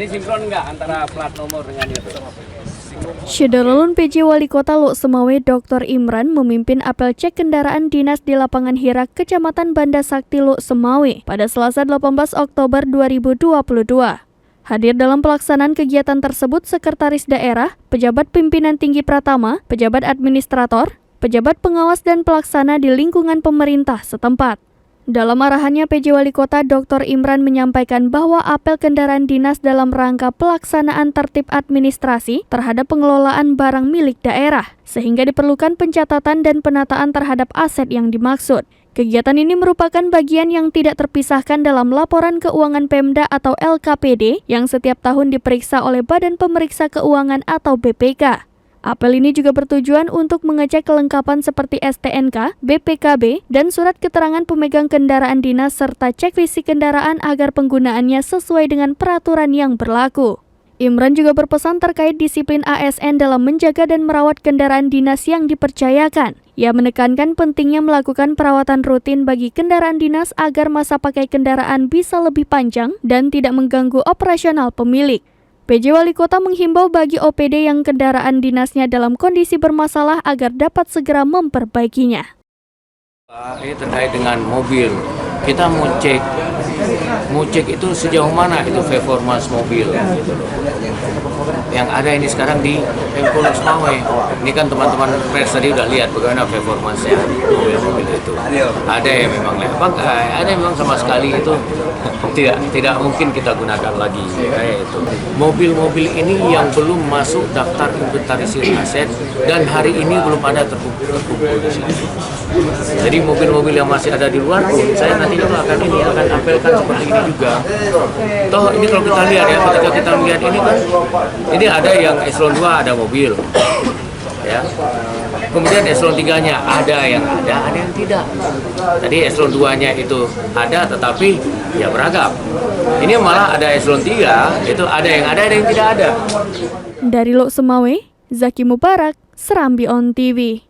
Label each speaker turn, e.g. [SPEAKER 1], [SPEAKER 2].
[SPEAKER 1] Ini sinkron nggak antara plat nomor dengan itu?
[SPEAKER 2] Syederulun PJ Wali Kota Lok Semawe Dr. Imran memimpin apel cek kendaraan dinas di lapangan Hira, Kecamatan Banda Sakti, Lok Semawe pada Selasa 18 Oktober 2022. Hadir dalam pelaksanaan kegiatan tersebut Sekretaris Daerah, pejabat pimpinan tinggi Pratama, pejabat administrator, pejabat pengawas dan pelaksana di lingkungan pemerintah setempat. Dalam arahannya, PJ Wali Kota Dr. Imran menyampaikan bahwa apel kendaraan dinas dalam rangka pelaksanaan tertib administrasi terhadap pengelolaan barang milik daerah, sehingga diperlukan pencatatan dan penataan terhadap aset yang dimaksud. Kegiatan ini merupakan bagian yang tidak terpisahkan dalam laporan keuangan Pemda atau LKPD yang setiap tahun diperiksa oleh Badan Pemeriksa Keuangan atau BPK. Apel ini juga bertujuan untuk mengecek kelengkapan seperti STNK, BPKB, dan surat keterangan pemegang kendaraan dinas serta cek fisik kendaraan agar penggunaannya sesuai dengan peraturan yang berlaku. Imran juga berpesan terkait disiplin ASN dalam menjaga dan merawat kendaraan dinas yang dipercayakan. Ia menekankan pentingnya melakukan perawatan rutin bagi kendaraan dinas agar masa pakai kendaraan bisa lebih panjang dan tidak mengganggu operasional pemilik. PJ Wali Kota menghimbau bagi OPD yang kendaraan dinasnya dalam kondisi bermasalah agar dapat segera memperbaikinya.
[SPEAKER 1] Ini terkait dengan mobil. Kita mau cek itu sejauh mana itu performance mobil. Gitu loh. Yang ada ini sekarang di Pemko Lok Semawe. Ini kan teman-teman pers tadi udah lihat bagaimana performance-nya mobil itu. Ada yang memang ada yang memang sama sekali itu tidak mungkin kita gunakan lagi. Itu mobil-mobil ini yang belum masuk daftar inventarisir aset dan hari ini belum ada terkumpul di sini. Jadi mobil-mobil yang masih ada di luar, saya nanti juga akan apelkan seperti ini juga. Toh ini kalau kita lihat ya, ketika kita lihat ini kan, ini ada yang eselon 2 ada mobil, ya. Kemudian eselon 3-nya ada yang tidak. Tadi eselon 2-nya itu ada, tetapi ya beragam. Ini malah ada eselon 3, itu ada yang tidak ada.
[SPEAKER 2] Dari Lok Semawe, Zaki Mubarak, Serambi On TV.